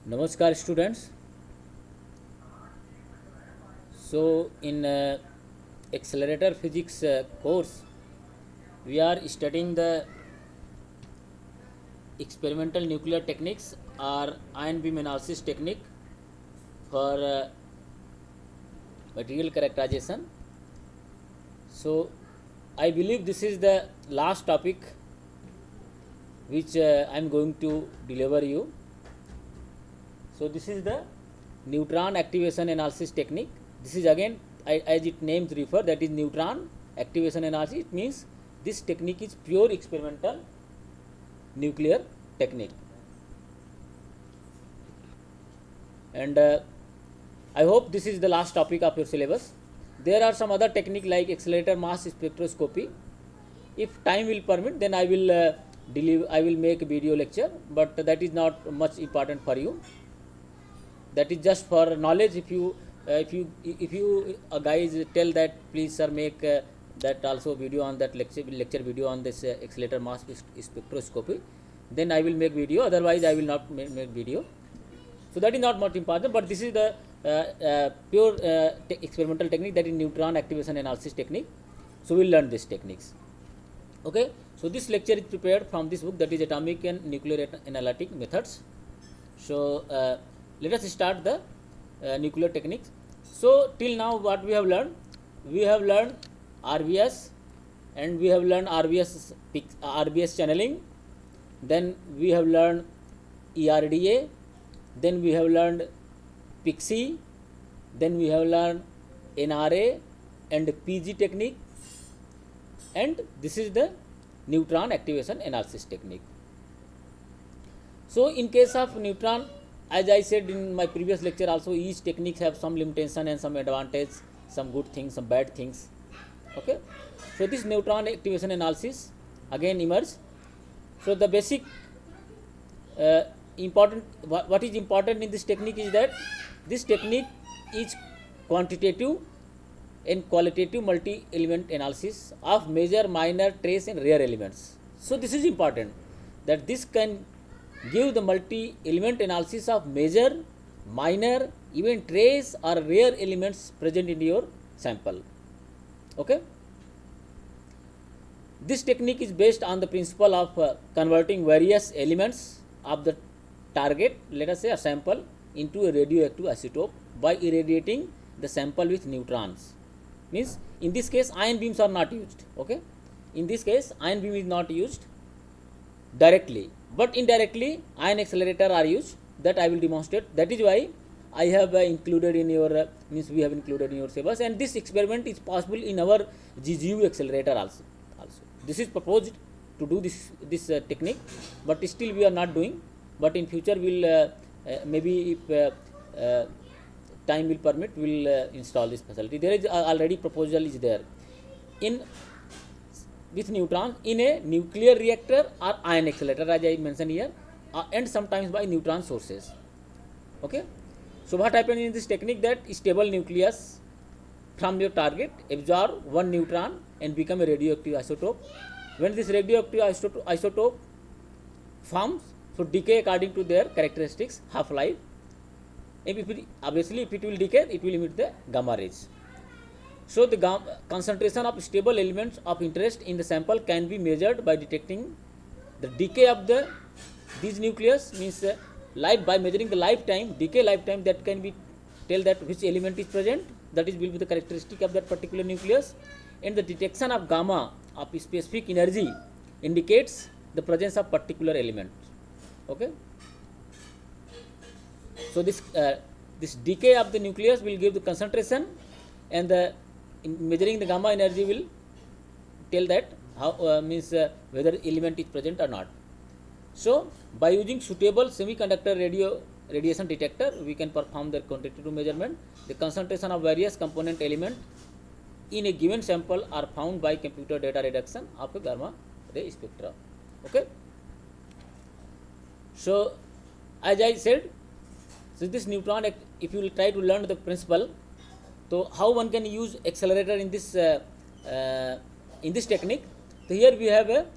Namaskar students. So in accelerator physics course we are studying the experimental nuclear techniques or ion beam analysis technique for material characterization. So I believe this is the last topic which I am going to deliver you. So this is the neutron activation analysis technique. This is again, as its names refer, that is neutron activation analysis. It means this technique is pure experimental nuclear technique. And I hope this is the last topic of your syllabus. There are some other technique like accelerator mass spectroscopy. If time will permit, then I will make a video lecture, but that is not much important for you. That is just for knowledge. If you guys tell that please sir make that also video on that lecture video on this accelerator mass spectroscopy, then I will make video, otherwise I will not make video. So that is not much important, but this is the pure experimental technique, that is neutron activation analysis technique. So we will learn these techniques. Okay, so this lecture is prepared from this book, that is Atomic and Nuclear Analytic Methods. So let us start the nuclear techniques. So till now what we have learned? We have learned RBS, and we have learned RBS channeling. Then we have learned ERDA. Then we have learned PIXI. Then we have learned NRA and PG technique. And this is the neutron activation analysis technique. So in case of neutron, as I said in my previous lecture also, each technique have some limitation and some advantage, some good things, some bad things. Okay, so this neutron activation analysis again emerge. So the basic what is important in this technique is that this technique is quantitative and qualitative multi-element analysis of major, minor, trace and rare elements. So this is important, that this can give the multi-element analysis of major, minor, even trace or rare elements present in your sample. Okay. This technique is based on the principle of converting various elements of the target, let us say a sample, into a radioactive isotope by irradiating the sample with neutrons. Means in this case ion beams are not used. Okay, in this case ion beam is not used directly, but indirectly ion accelerator are used. That I will demonstrate. That is why I have included in your we have included in your syllabus, and this experiment is possible in our GGU accelerator also. This is proposed to do this technique, but still we are not doing. But in future we'll maybe if time will permit, we'll install this facility. There is already proposal is there in with neutron in a nuclear reactor or ion accelerator, as I mentioned here, and sometimes by neutron sources. Okay, so what happens in this technique, that stable nucleus from your target absorb one neutron and become a radioactive isotope. When this radioactive isotope forms, so decay according to their characteristics, half-life. Obviously if it will decay, it will emit the gamma rays. So the concentration of stable elements of interest in the sample can be measured by detecting the decay of these nucleus, means by measuring the lifetime, decay lifetime, that can be tell that which element is present, that is will be the characteristic of that particular nucleus. And the detection of gamma of specific energy indicates the presence of particular element. Okay, so this decay of the nucleus will give the concentration, and measuring the gamma energy will tell that how whether element is present or not. So by using suitable semiconductor radiation detector, we can perform the quantitative measurement. The concentration of various component element in a given sample are found by computer data reduction of a gamma ray spectra. Okay, so as I said, so this neutron, if you will try to learn the principle, so how one can use accelerator in this technique. So here we have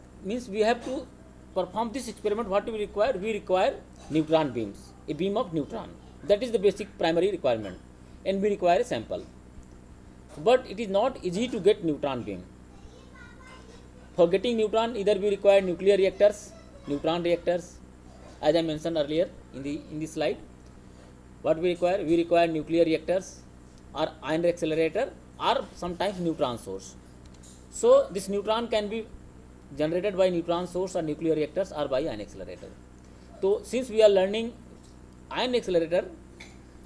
we have to perform this experiment. What we require? We require neutron beams. a beam of neutron. That is the basic primary requirement, and we require a sample. But it is not easy to get neutron beam. For getting neutron, either we require nuclear reactors, neutron reactors, as I mentioned earlier in the slide. What we require? We require nuclear reactors or ion accelerator or sometimes neutron source. So this neutron can be generated by neutron source or nuclear reactors or by ion accelerator. So since we are learning ion accelerator,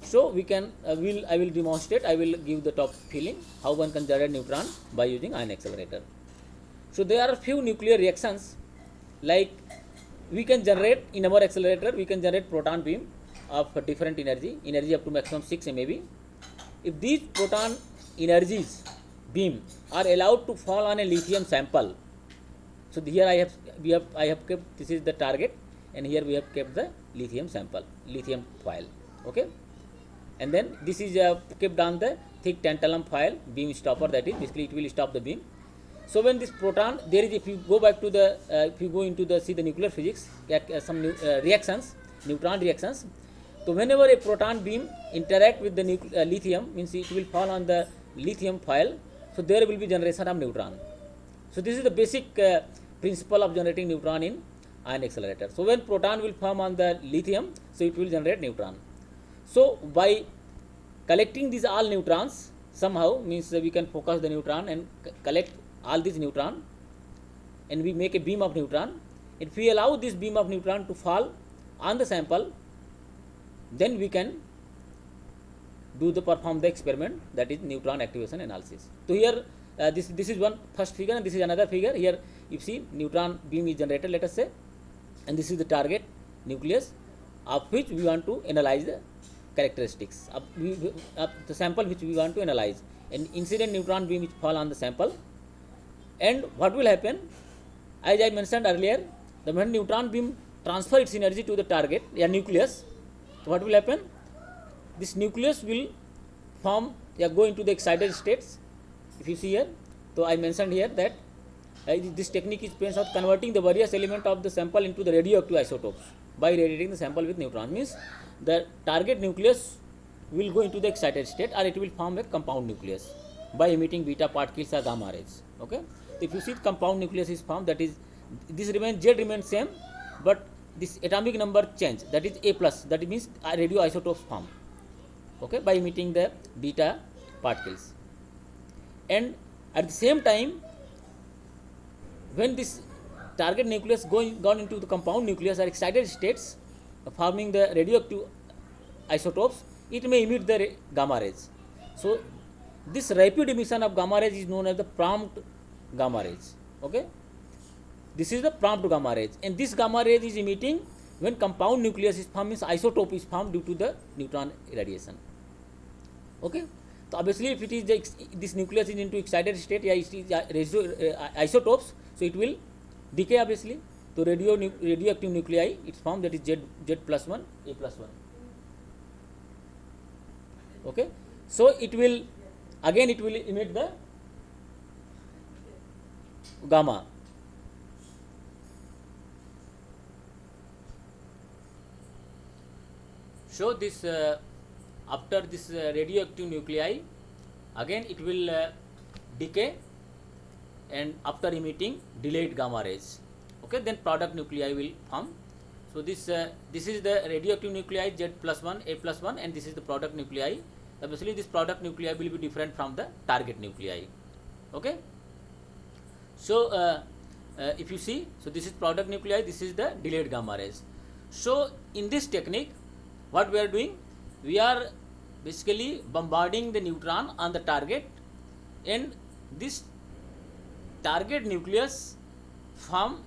so we can I will demonstrate. I will give the top feeling how one can generate neutron by using ion accelerator. So there are few nuclear reactions, like we can generate in our accelerator. We can generate proton beam of different energy up to maximum 6 MeV. If these proton energies beam are allowed to fall on a lithium sample, so here I have kept, this is the target, and here we have kept the lithium sample, lithium foil. Okay, and then this is kept on the thick tantalum foil beam stopper, that is basically it will stop the beam. So when this proton, there is, if you go back to the if you go into the see the nuclear physics, some reactions, neutron reactions. So whenever a proton beam interact with the lithium, means it will fall on the lithium foil, so there will be generation of neutron. So this is the basic principle of generating neutron in ion accelerator. So when proton will form on the lithium, so it will generate neutron. So by collecting these all neutrons somehow, means we can focus the neutron and collect all these neutron, and we make a beam of neutron. If we allow this beam of neutron to fall on the sample, then we can perform the experiment, that is neutron activation analysis. So here this is one first figure, and this is another figure. Here you see neutron beam is generated, let us say, and this is the target nucleus of which we want to analyze the characteristics of the sample which we want to analyze. An incident neutron beam which fall on the sample, and what will happen, as I mentioned earlier, the when neutron beam transfer its energy to the target nucleus, what will happen? This nucleus will form go into the excited states. If you see here, so I mentioned here that this technique is based on converting the various element of the sample into the radioactive isotopes by radiating the sample with neutron. Means the target nucleus will go into the excited state, or it will form a compound nucleus by emitting beta particles or gamma rays. Okay, so if you see compound nucleus is formed, that is this remains, Z remains same, but this atomic number change, that is A plus, that means radioisotopes form. Okay, by emitting the beta particles. And at the same time, when this target nucleus gone into the compound nucleus or excited states, forming the radioactive isotopes, it may emit the gamma rays. So this rapid emission of gamma rays is known as the prompt gamma rays. Okay, this is the prompt gamma rays, and this gamma rays is emitting when compound nucleus is formed, means isotope is formed due to the neutron radiation. Okay, so obviously if it is this nucleus is into excited state, it is isotopes, so it will decay obviously. So radioactive nuclei it's formed, that is Z plus 1, A plus 1. Okay, so it will emit the gamma. So this after this radioactive nuclei, again it will decay, and after emitting delayed gamma rays. Okay, then product nuclei will form. So this is the radioactive nuclei Z plus 1, A plus 1, and this is the product nuclei. Obviously this product nuclei will be different from the target nuclei. Okay, so if you see, so this is product nuclei, this is the delayed gamma rays. So in this technique, what we are doing, we are basically bombarding the neutron on the target, and this target nucleus form,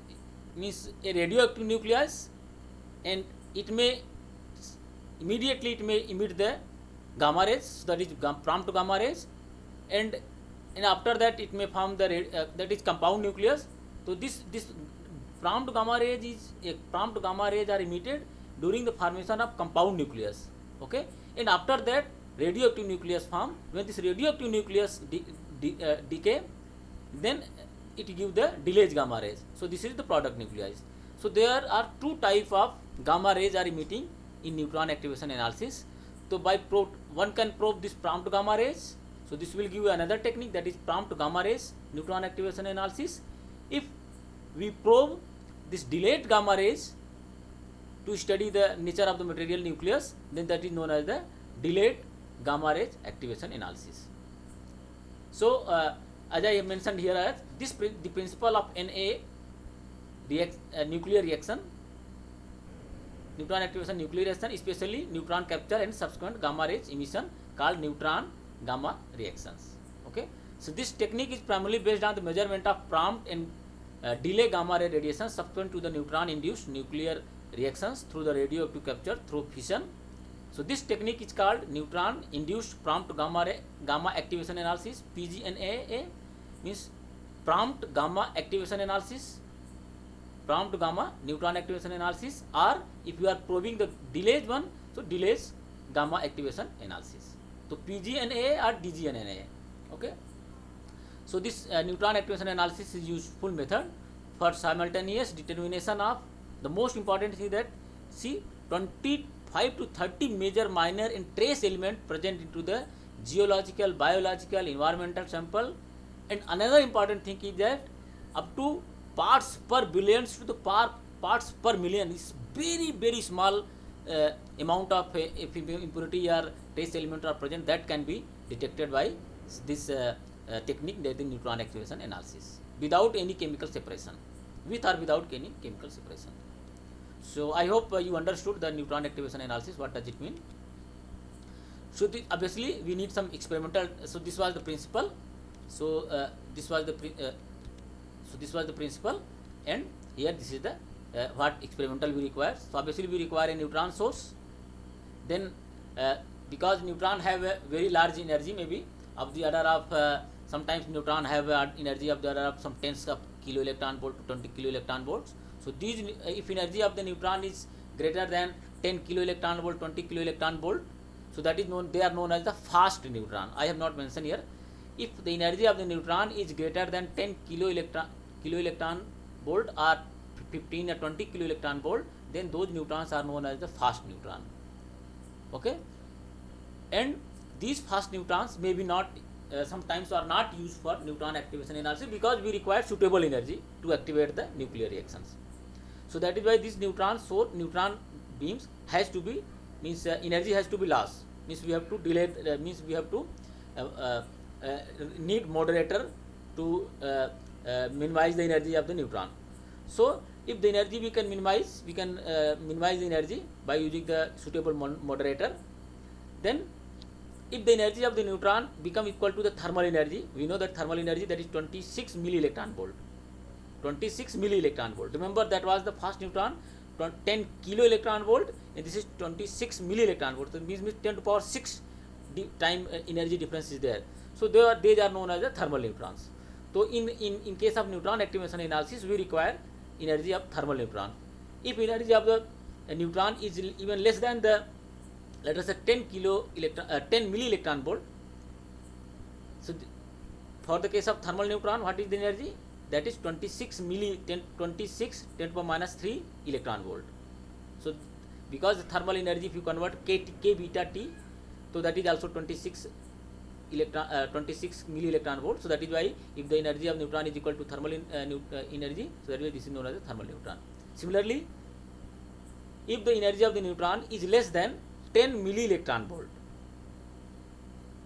means a radioactive nucleus, and it may immediately emit the gamma rays, that is prompt gamma rays, and after that it may form the that is compound nucleus. So this prompt gamma rays are emitted during the formation of compound nucleus. Okay, and after that radioactive nucleus form. When this radioactive nucleus decay, then it gives the delayed gamma rays. So this is the product nuclei. So there are two types of gamma rays are emitting in neutron activation analysis. So by one can probe this prompt gamma rays. So this will give you another technique, that is prompt gamma rays neutron activation analysis. If we probe this delayed gamma rays to study the nature of the material nucleus, then that is known as the delayed gamma rays activation analysis. So as I have mentioned here, as the principle of NA nuclear reaction, neutron activation nuclear reaction, especially neutron capture and subsequent gamma rays emission, called neutron gamma reactions. Okay, so this technique is primarily based on the measurement of prompt and delay gamma ray radiation subsequent to the neutron induced nuclear reactions through the radioactive capture through fission. So this technique is called neutron induced prompt gamma activation analysis, PGNAA, means prompt gamma activation analysis, prompt gamma neutron activation analysis, or if you are probing the delayed one, so delays gamma activation analysis. So PGNAA or DGNAA. Okay. So this neutron activation analysis is useful method for simultaneous determination of the most important thing, that see 25 to 30 major, minor and trace element present into the geological, biological, environmental sample. And another important thing is that up to parts per billions to the parts per million is very small amount of impurity or trace element are present, that can be detected by this technique, that is neutron activation analysis, without any chemical separation, with or without any chemical separation. So I hope you understood the neutron activation analysis, what does it mean. So obviously we need some experimental. So this was the principle. So this was the principle, and here this is the what experimental we require. So obviously we require a neutron source. Then because neutron have a very large energy, maybe of the order of sometimes neutron have energy of the order of some tens of kilo electron volt to 20 kilo electron volts. So these, if energy of the neutron is greater than 10 kilo electron volt, 20 kilo electron volt, so that is known, they are known as the fast neutron. I have not mentioned here. If the energy of the neutron is greater than 10 kilo electron volt or 15 or 20 kilo electron volt, then those neutrons are known as the fast neutron. Okay, and these fast neutrons may be not sometimes are not used for neutron activation analysis, because we require suitable energy to activate the nuclear reactions. So that is why these neutron beams has to be, means energy has to be lost, means we have to delay, means we have to need moderator to minimize the energy of the neutron. So if the energy we can minimize the energy by using the suitable moderator. Then if the energy of the neutron become equal to the thermal energy, we know that thermal energy, that is 26 milli electron volt. 26 milli electron volt. Remember that was the fast neutron, 10 kilo electron volt, and this is 26 milli electron volt. So it means 10 to the power 6 time energy difference is there. So they are known as the thermal neutrons. So in case of neutron activation analysis, we require energy of thermal neutron. If energy of the neutron is even less than the, let us say 10 milli electron volt. So for the case of thermal neutron, what is the energy? That is 26 10 to the minus 3 electron volt. So because the thermal energy, if you convert K beta T, so that is also 26 milli electron volt. So that is why if the energy of neutron is equal to thermal energy, so that is why this is known as a thermal neutron. Similarly, if the energy of the neutron is less than 10 milli electron volt,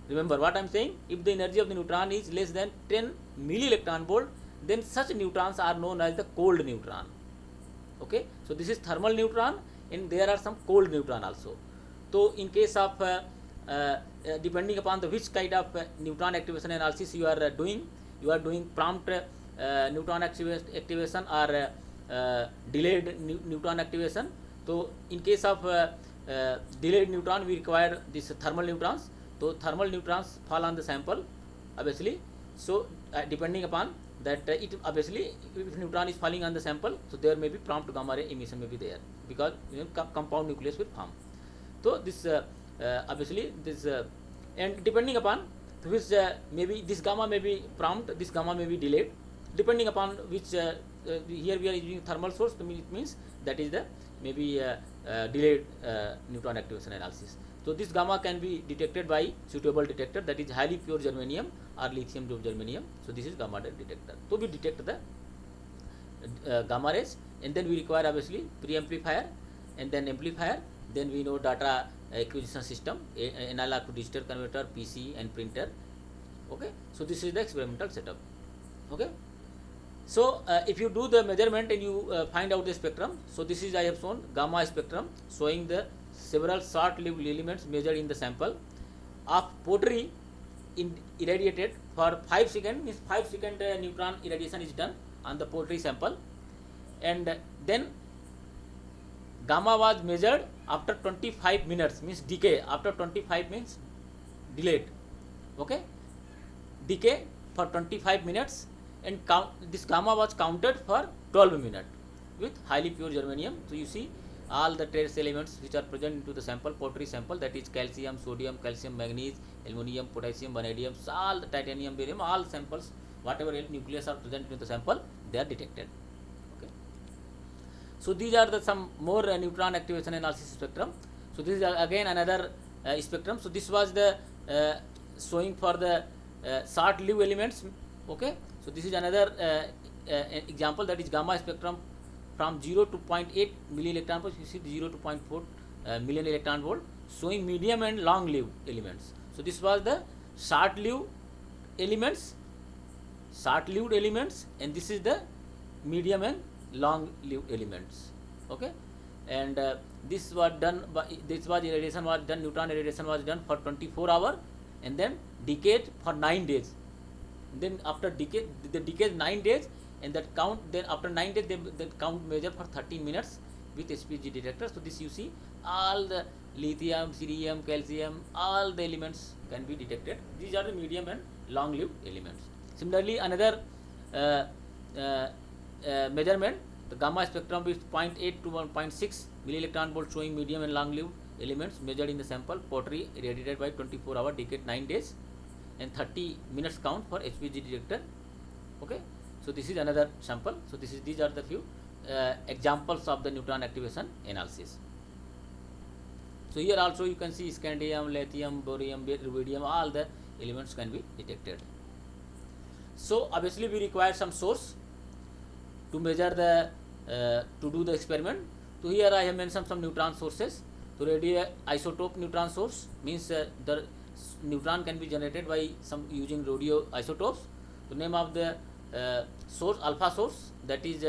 remember what I am saying, if the energy of the neutron is less than 10 milli electron volt, then such neutrons are known as the cold neutron. Okay, so this is thermal neutron, and there are some cold neutron also. So in case of depending upon the which kind of neutron activation analysis you are doing, prompt neutron activation or delayed neutron activation. So in case of delayed neutron, we require these thermal neutrons. So thermal neutrons fall on the sample, obviously. So depending upon that, it obviously, if neutron is falling on the sample, so there may be prompt gamma ray emission may be there, because compound nucleus will form. So this obviously this and depending upon which maybe this gamma may be prompt, this gamma may be delayed, depending upon which here we are using thermal source, so it means that is the maybe delayed neutron activation analysis. So this gamma can be detected by suitable detector, that is highly pure germanium or lithium doped germanium. So this is gamma detector. So we detect the gamma rays, and then we require obviously pre-amplifier and then amplifier. Then we know data acquisition system, analog to digital converter, PC and printer. Okay, so this is the experimental setup. Okay, so if you do the measurement and you find out the spectrum, so this is I have shown gamma spectrum showing the several short-lived elements measured in the sample of pottery irradiated for 5 seconds, means 5 second neutron irradiation is done on the pottery sample, and then gamma was measured after 25 minutes, means decay after 25 means delayed. Okay, decay for 25 minutes, and this gamma was counted for 12 minutes with highly pure germanium. So you see all the trace elements which are present into the sample, pottery sample, that is calcium, sodium, calcium, manganese, aluminum, potassium, vanadium, all the titanium, barium, all samples, whatever nucleus are present in the sample, they are detected. Okay, so these are the some more neutron activation analysis spectrum. So this is again another spectrum. So this was the showing for the short-lived elements. Okay, so this is another example, that is gamma spectrum from 0 to 0.8 million electron volt. You see 0 to 0.4 million electron volt, showing medium and long-lived elements. So this was the short-lived elements, and this is the medium and long-lived elements. Okay, and this was done by, this was irradiation was done, neutron irradiation was done for 24 hours, and then decayed for 9 days. Then after decay, the decay is 9 days, and that count, then after 9 days that count measure for 13 minutes with HPG detector. So this you see all the lithium, cerium, calcium, all the elements can be detected. These are the medium and long-lived elements. Similarly, another measurement, the gamma spectrum is 0.8 to 1.6 milli-electron volt, showing medium and long-lived elements measured in the sample, pottery irradiated by 24 hours, decayed 9 days, and 30 minutes count for HPG detector. Okay, so this is another sample. So this is, these are the few examples of the neutron activation analysis. So here also you can see scandium, lithium, barium, rubidium, all the elements can be detected. So obviously we require some source to measure the to do the experiment. So here I have mentioned some neutron sources. So radioisotope neutron source means the neutron can be generated by some using radioisotopes. The name of the source, alpha source, that is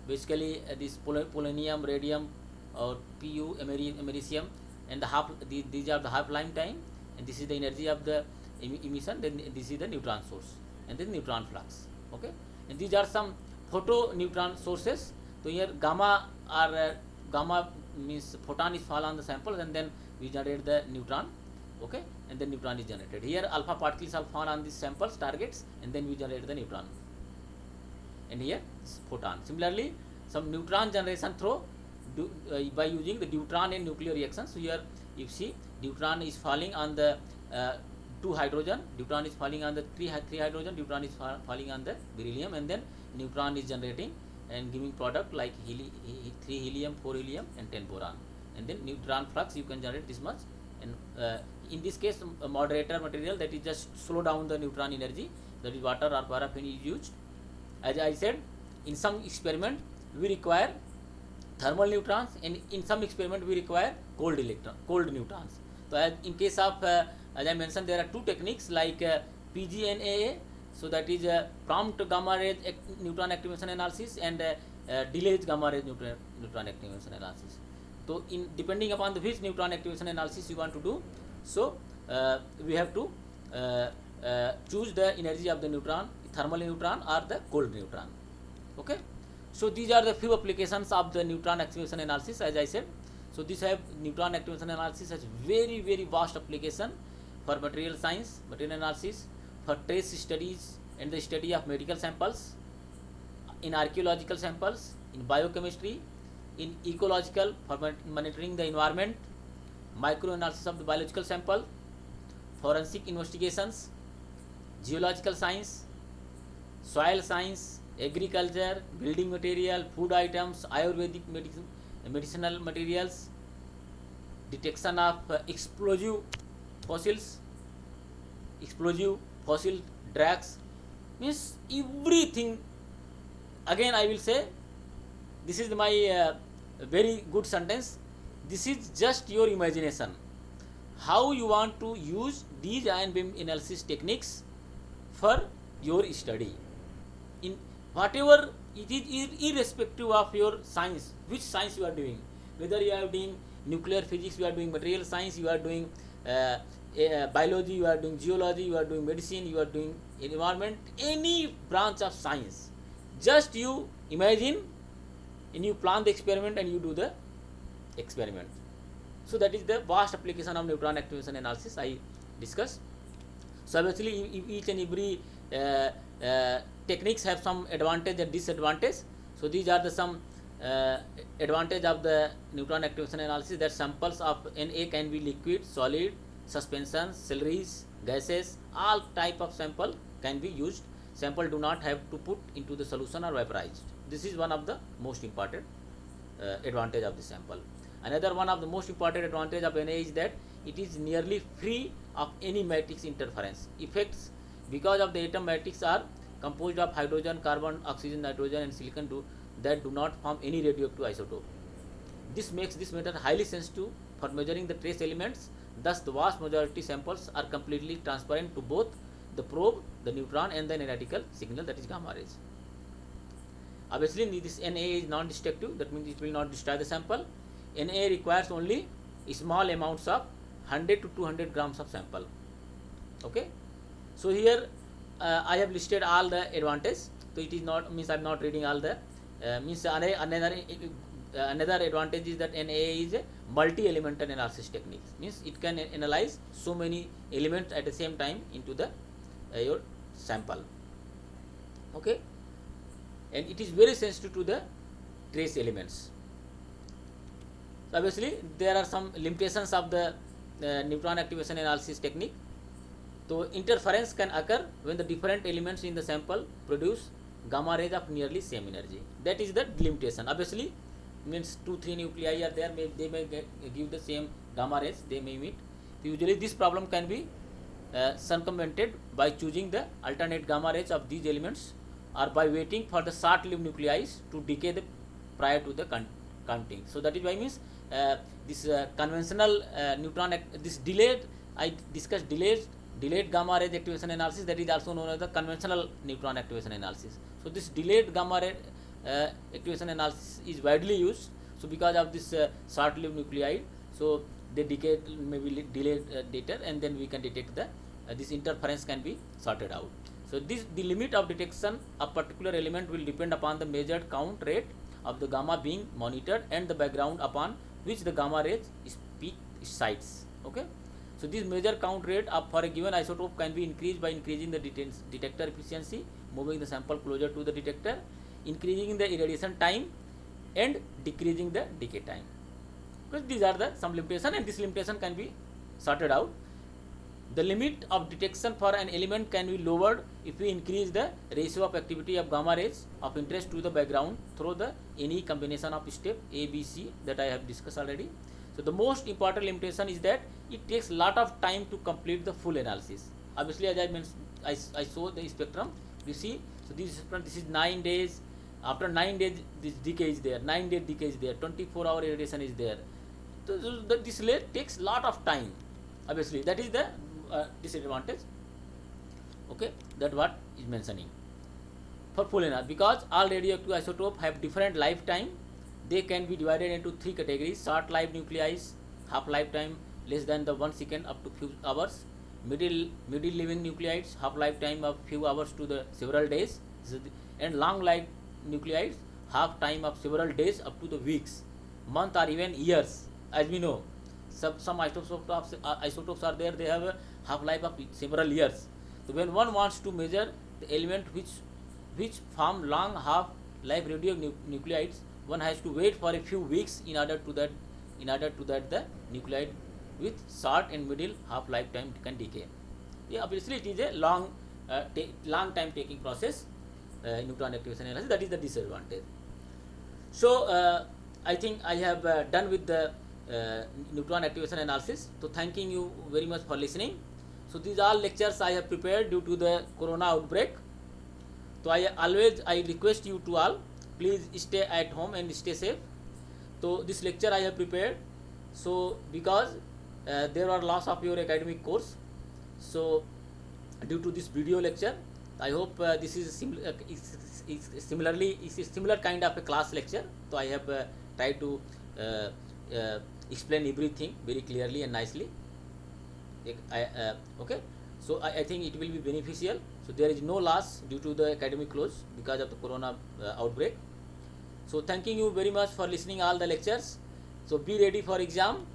basically this polonium, radium, or Pu, americium, and these are the half lifetime, and this is the energy of the emission. Then this is the neutron source, and then neutron flux. Okay, and these are some photo neutron sources. So here gamma means photon is fall on the samples, and then we generate the neutron. Okay, and then neutron is generated. Here alpha particles are found on these samples targets, and then we generate the neutron. And here photon. Similarly, some neutron generation through by using the deuteron and nuclear reaction. So here you see deuteron is falling on the 2 hydrogen, deuteron is falling on the 3 hydrogen, deuteron is falling on the beryllium, and then neutron is generating and giving product like 3 helium, 4 helium, and 10 boron. And then neutron flux you can generate this much. And in this case, a moderator material, that is just slow down the neutron energy, that is water or paraffin is used. As I said, in some experiment we require thermal neutrons, and in some experiment we require cold neutrons. So as in case of as I mentioned, there are two techniques like PGNAA, so that is prompt gamma ray neutron activation analysis, and delayed gamma ray neutron activation analysis. So in depending upon the which neutron activation analysis you want to do, so we have to choose the energy of the neutron, thermal neutron or the cold neutron. Okay, so these are the few applications of the neutron activation analysis. As I said, so this have neutron activation analysis has very vast application for material science, material analysis, for trace studies and the study of medical samples, in archaeological samples, in biochemistry, in ecological, for monitoring the environment, microanalysis of the biological sample, forensic investigations, geological science, soil science, agriculture, building material, food items, Ayurvedic medicinal materials, detection of fossils, explosive fossil drugs, means everything. Again I will say, this is my very good sentence, this is just your imagination, how you want to use these ion beam analysis techniques for your study in whatever it is, irrespective of your science, which science you are doing, whether you are doing nuclear physics, you are doing material science, you are doing biology, you are doing geology, you are doing medicine, you are doing environment, any branch of science, just you imagine and you plan the experiment and you do the experiment. So that is the vast application of neutron activation analysis I discussed. So obviously each and every techniques have some advantage and disadvantage. So these are the some advantage of the neutron activation analysis, that samples of Na can be liquid, solid, suspensions, salaries, gases, all type of sample can be used. Sample do not have to put into the solution or vaporized. This is one of the most important advantage of the sample. Another one of the most important advantage of Na is that it is nearly free of any matrix interference effects, because of the atom matrix are composed of hydrogen, carbon, oxygen, nitrogen and silicon that do not form any radioactive isotope. This makes this method highly sensitive for measuring the trace elements. Thus the vast majority samples are completely transparent to both the probe, the neutron and the analytical signal, that is gamma rays. Obviously this Na is non-destructive, that means it will not destroy the sample. Na requires only small amounts of 100 to 200 grams of sample. Okay, so here I have listed all the advantages. So it is not, means I am not reading all the means another advantage is that Na is a multi-elemental analysis technique, means it can analyze so many elements at the same time into the your sample. Okay, and it is very sensitive to the trace elements. So obviously there are some limitations of the neutron activation analysis technique. So interference can occur when the different elements in the sample produce gamma rays of nearly same energy. That is the limitation. Obviously means 2-3 nuclei are there, they may give the same gamma rays, they may emit. Usually this problem can be circumvented by choosing the alternate gamma rays of these elements, or by waiting for the short-lived nuclei to decay prior to the counting. So that is why means this conventional neutron this delayed, I discussed delayed gamma ray activation analysis, that is also known as the conventional neutron activation analysis. So this delayed gamma ray activation analysis is widely used. So because of this short-lived nuclei, so they decay maybe delayed later, and then we can detect the this interference can be sorted out. So the limit of detection of particular element will depend upon the measured count rate of the gamma being monitored and the background upon which the gamma rays peak sites. Okay, so this measure count rate for a given isotope can be increased by increasing the detector efficiency, moving the sample closer to the detector, increasing the irradiation time and decreasing the decay time. Because these are the some limitation, and this limitation can be sorted out. The limit of detection for an element can be lowered if we increase the ratio of activity of gamma rays of interest to the background through the any combination of step A, B, C that I have discussed already. So the most important limitation is that it takes lot of time to complete the full analysis. Obviously, as I mentioned, I saw the spectrum. You see, so this spectrum, this is 9 days. After 9 days, this decay is there. 9-day decay is there. 24-hour irradiation is there. So this delay takes lot of time. Obviously, that is the disadvantage. Okay, that what is mentioning for full analysis, because all radioactive isotopes have different lifetime. They can be divided into 3 categories: short lived nuclei, half lifetime less than the 1 second up to few hours; middle living nuclides, half lifetime of few hours to the several days; and long lived nuclides, half time of several days up to the weeks, month or even years. As we know, some isotopes are there, they have a half life of several years. So when one wants to measure the element which form long half life radionuclides, one has to wait for a few weeks in order to that the nuclide with short and middle half lifetime can decay. Yeah, obviously it is a long time taking process. neutron activation analysis. That is the disadvantage. So I think I have done with the neutron activation analysis. So thanking you very much for listening. So these are lectures I have prepared due to the corona outbreak. So I request you to all, please stay at home and stay safe. So this lecture I have prepared, so because there are loss of your academic course, so due to this video lecture, I hope this is similar kind of a class lecture. So I have tried to explain everything very clearly and nicely. Okay, so I think it will be beneficial. So there is no loss due to the academic close because of the corona outbreak. So thanking you very much for listening all the lectures. So be ready for exam.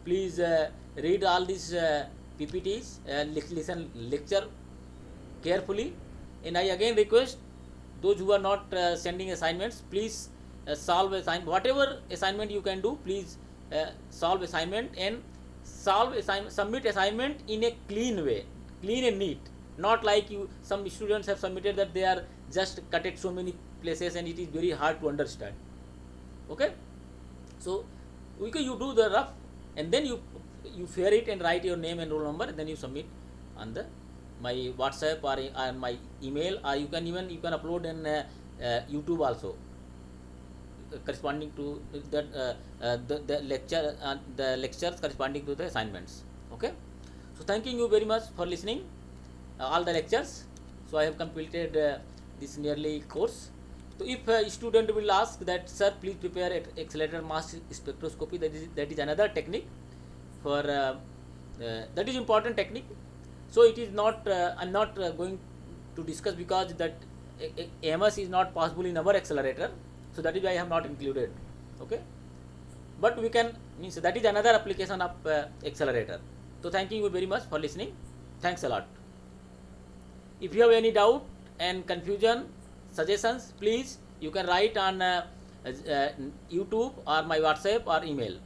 Please read all these PPTs and listen lecture carefully. And I again request those who are not sending assignments, please solve assignment. Whatever assignment you can do, please solve assignment and submit assignment in a clean way, clean and neat. Not like some students have submitted that they are just cut at so many places and it is very hard to understand. Okay, so you do the rough and then you fair it and write your name and roll number, and then you submit on the my WhatsApp or my email, or you can upload in YouTube also, corresponding to that the lectures corresponding to the assignments. Okay, so thanking you very much for listening all the lectures. So I have completed this nearly course. So if a student will ask that, sir, please prepare accelerator mass spectroscopy, that is another technique for that is important technique. So it is not I'm not going to discuss because that AMS is not possible in our accelerator. So that is why I have not included. Okay, but we can means that is another application of accelerator. So thanking you very much for listening. Thanks a lot. If you have any doubt and confusion, suggestions, please you can write on YouTube or my WhatsApp or email.